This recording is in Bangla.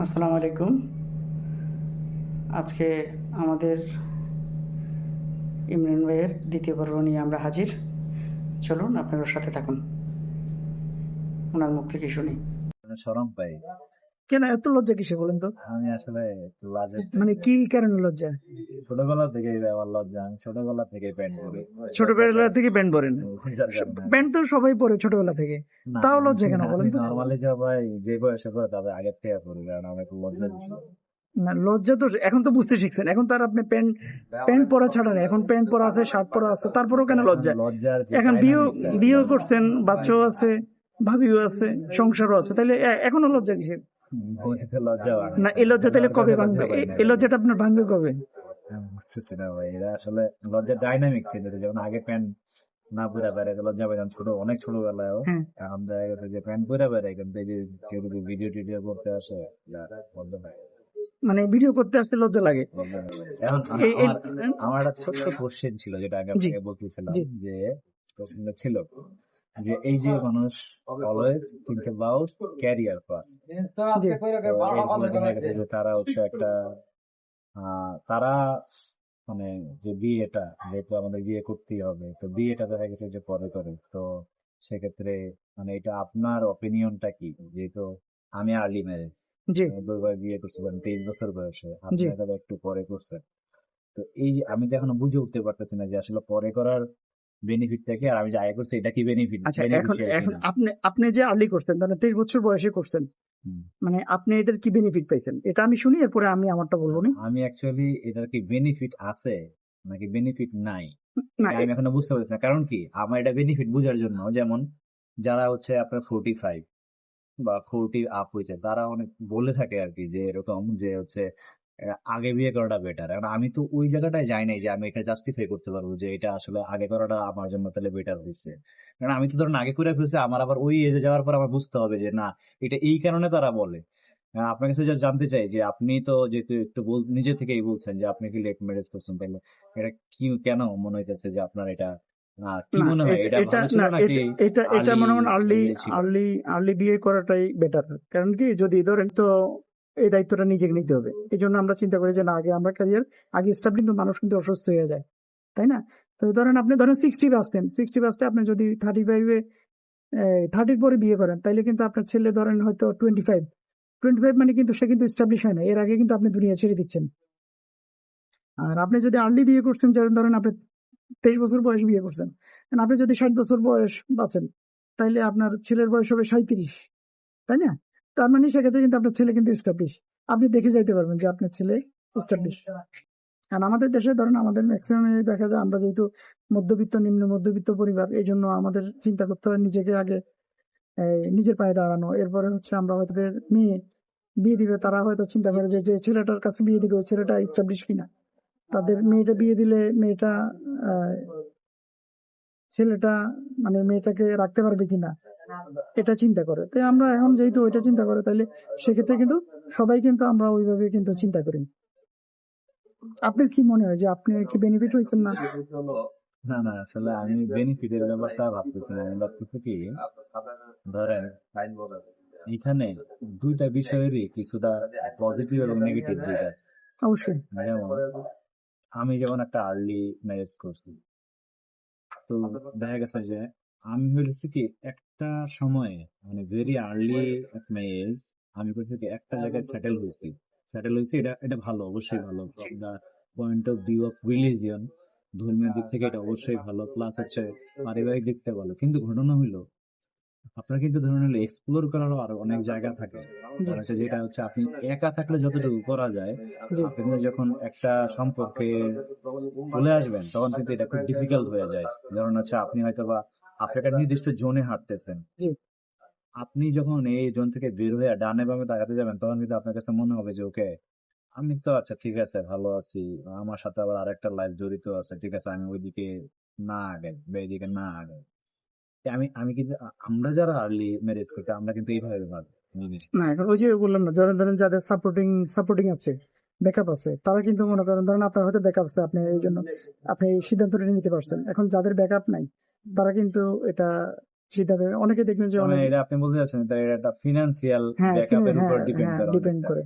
আসসালামু আলাইকুম। আজকে আমাদের ইমরান ভাইয়ের দ্বিতীয় পর্ব নিয়ে আমরা হাজির। চলুন আপনার সাথে থাকুন, ওনার মুখ থেকে শুনি। শরম পাই। কেন এত লজ্জা কিসে বলেন তো? আমি আসলে একটু লাজের মানে কি কারণে লজ্জা? ছোটবেলা থেকেই আমার লজ্জা। আমি ছোটবেলা থেকে প্যান্ট পরি। ছোটবেলা থেকে প্যান্ট পরেন? যার কারণে প্যান্ট তো সবাই পরে ছোটবেলা থেকে, না, তাও লজ্জা কেন বলেন তো? নর্মালি সবাই যে বয়সে পরে তাদের আগের থেকে পরি, কারণ আমার একটু লজ্জা বেশি। না, লজ্জা তো এখন তো বুঝতে শিখছেন, এখন তার আপনি প্যান্ট প্যান্ট পরা ছাড়া নেই, এখন প্যান্ট পরা আছে, শার্ট পরা আছে, তারপরেও কেন লজ্জা? লজ্জার যে এখন বিয়ে dynamic-টা, বিয়ে করছেন, বাচ্চাও আছে, ভাবিও আছে, সংসারও আছে, তাহলে এখনো লজ্জা কিসের? বইতে লজ্জা হয় না, এই লজ্জা তাহলে কবে ভাঙবে? লজ্জা পাই না। এই লজ্জাটা আপনার ভাঙবে কবে? আমি বুঝতেছি না ভাই, এরা আসলে লজ্জার ডাইনামিক ছিল যেমন আগে প্যান্ট না পরে বেড়াই লজ্জা পাইতাম অনেক ছোটবেলায়ও। হ্যাঁ, এখন দেখা গেছে যে প্যান্ট পরে বেড়াই, কিন্তু এই যে কেউ যদি ভিডিও টিডিও করতে আসে লজ্জা পাই। মানে ভিডিও করতে আসতে লজ্জা লাগে। এখন এই- এই- আমার একটা ছোট্ট কোশ্চেন ছিল, যেটা আগে জি, আপনাকে বলতেছিলাম, জি, যে কোশ্চেনটা ছিল যে এই যে মানুষ always think about career first, জি, যে তারা হচ্ছে একটা তারা মানে যে বিয়েটা, যেহেতু আমাদের বিয়ে করতেই হবে, তো বিয়েটা দেখা গেছে যে পরে করে, তো সেক্ষেত্রে মানে এটা আপনার অপিনিয়নটা কি? যেহেতু আমি আর্লি ম্যারেজ, জি, দুইবার বিয়ে করছি, 23 বছর বয়সে, জি। আপনি হয়তো একটু পরে করছেন। তো এই যে আমি তো এখনো বুঝে উঠতে পারতেছি না যে আসলে পরে করার বেনিফিটটা কি, আর আমি যে আগে করছি এটা কি আচ্ছা, এখন বেনিফিশিয়াল এখন কিনা। আপনি আপনি যে আর্লি করছেন, ধরেন 23 বছর বয়সে করছেন, হুম। মানে আপনি এটার কি বেনিফিট পাইছেন এটা আমি শুনি, এরপরে আমি আমারটা বলবো নি। আমি অ্যাকচুয়ালি এটার কি বেনিফিট আছে নাকি বেনিফিট নাই, না, এটা আমি এখনো বুঝতে পারছি না। কারণ কি, আমার এটা বেনিফিট বোঝার জন্য, যেমন যারা হচ্ছে আপনার 45 বা 40 আপ হয়েছে, তারা অনেক বলে থাকে আর কি, যে এরকম যে হচ্ছে আগে বিয়ে করাটা বেটার। কারণ আমি তো ওই জায়গাটায় যাই নাই যে আমি এটা জাস্টিফাই করতে পারবো যে এটা আসলে আগে করাটা আমার জন্য তাহলে বেটার হয়েছে। কারণ আমি তো ধরুন আগে করে ফেলছি, আমার আবার ওই এজে যাওয়ার পর আমার বুঝতে হবে যে না, এটা এই কারণে তারা বলে। আপনার কাছে যা জানতে চাই যে আপনি তো যেহেতু একটু নিজে থেকেই বলছেন যে আপনি কি লেট ম্যারেজ করছেন, তাহলে এটা কি কেন মনে হইতেছে যে আপনার এটা কি না, মনে হয়, এটা এটা ভালো ছিল না, নাকি এটা এটা আর্লি মনে হয় আর্লি ছিল? আর্লি আর্লি বিয়ে করাটাই বেটার। কারণ কি, যদি ধরেন তো এই দায়িত্বটা নিজেকে নিতে হবে, এই জন্য আমরা চিন্তা করি যে না, আগে আমরা ক্যারিয়ার আগে স্টাবলিশ, কিন্তু মানুষ কিন্তু অসুস্থ হয়ে যায়, তাই না? তো ধরেন আপনি ধরেন 60 বাঁচতেন, 60 বাঁচতে আপনি যদি 35-এ 30-র পরে বিয়ে করেন, তাইলে কিন্তু আপনার ছেলে ধরেন হয়তো 25, মানে কিন্তু সে কিন্তু স্টাবলিশ হয় না, এর আগে কিন্তু আপনি দুনিয়া ছেড়ে দিচ্ছেন। আর আপনি যদি আর্লি বিয়ে করছেন, যেমন ধরেন আপনি 23 বছর বয়স বিয়ে করছেন, and আপনি যদি 60 বছর বয়স বাঁচেন, তাইলে আপনার ছেলের বয়স হবে 37, তাই না? তার মানে সেক্ষেত্রে কিন্তু আপনার ছেলে কিন্তু স্টাবলিশ, আপনি দেখে যাইতে পারবেন যে আপনার ছেলে স্টাবলিশ। আর আমাদের দেশে ধরেন আমাদের ম্যাক্সিমাম দেখা যায়, আমরা যেহেতু মধ্যবিত্ত, নিম্ন মধ্যবিত্ত পরিবার, এই জন্য আমাদের চিন্তা করতে হয় নিজেকে আগে, নিজের পায়ে দাঁড়ানো। এরপরে হচ্ছে আমরা হয়তো মেয়ে বিয়ে দিবে, তারা হয়তো চিন্তা করে যে যে ছেলেটার কাছে বিয়ে দিবে ওই ছেলেটা স্টাবলিশ কিনা, তাদের মেয়েটা বিয়ে দিলে মেয়েটা আহ, ছেলেটা মানে মেয়েটাকে রাখতে পারবে কিনা, এটা চিন্তা করে। তাই আমরা এখন যেহেতু ওইটা চিন্তা করে, তাহলে সেক্ষেত্রে কিন্তু সবাই কিন্তু আমরা ওইভাবে কিন্তু চিন্তা করি। আপনার কি মনে হয় যে আপনি কি বেনিফিট হয়েছেন না? না না, আসলে আমি বেনিফিটের ব্যাপারটা ভাবতেছি না। আমি ভাবতেছি কি, ধরেন এখানে দুইটা বিষয়েরই কিছুটা পজিটিভ এবং নেগেটিভ দিক আছে। অবশ্যই। যেমন আমি যেমন একটা আর্লি ম্যারেজ করছি, তো দেখা গেছে যে আমি হয়েছি কি একটা সময়ে, মানে ভেরি আর্লি ম্যারেজ আমি করছি কি একটা জায়গায় সেটেল হয়েছি, এটা এটা ভালো, অবশ্যই ভালো। The point of view of religion, ধর্মীয় দিক থেকে এটা অবশ্যই ভালো, প্লাস হচ্ছে পারিবারিক দিক থেকে ভালো। কিন্তু ঘটনা হইলো, আপনার কিন্তু ধরুন হলো এক্সপ্লোর করারও আরো অনেক জায়গা থাকে। জি, আর হচ্ছে যেটা হচ্ছে আপনি একা থাকলে যতটুকু করা যায়, জি, আপনি কিন্তু যখন একটা সম্পর্কে চলে আসবেন তখন কিন্তু এটা খুব ডিফিকাল্ট হয়ে যায়। ধরুন হচ্ছে আপনি হয়তো বা আপনি একটা নির্দিষ্ট জোনে হাঁটতেছেন, জি, আপনি যখন এই জোন থেকে বের হয়ে ডানে বামে তাকাতে যাবেন, তখন কিন্তু আপনার কাছে মনে হবে যে ওকে, আমি তো আচ্ছা ঠিক আছে ভালো আছি, আমার সাথে আবার আরেকটা লাইফ জড়িত আছে, ঠিক আছে আমি ওইদিকে না আগাই বা এইদিকে না আগাই। আমি আমি কিন্তু আমরা যারা আর্লি ম্যারেজ করছি আমরা কিন্তু এইভাবে ভাবি জিনিসটা। না, এখন ওই যে বললাম না, ধরেন ধরেন যাদের সাপোর্টিং আছে, ব্যাকআপ আছে, তারা কিন্তু মনে করেন, ধরেন আপনার হয়তো ব্যাকআপ আছে, আপনি এই জন্য আপনি এই সিদ্ধান্তটা নিতে পারছেন। এখন যাদের ব্যাকআপ নাই, তারা কিন্তু এটা সিদ্ধান্ত অনেকে দেখবেন যে মানে অনেক এটা আপনি বলতে চাচ্ছেন তার এটা একটা ফিনান্সিয়াল হ্যাঁ ব্যাকআপের উপর হ্যাঁ ডিপেন্ড হ্যাঁ করে ডিপেন্ড অনেকটা। করে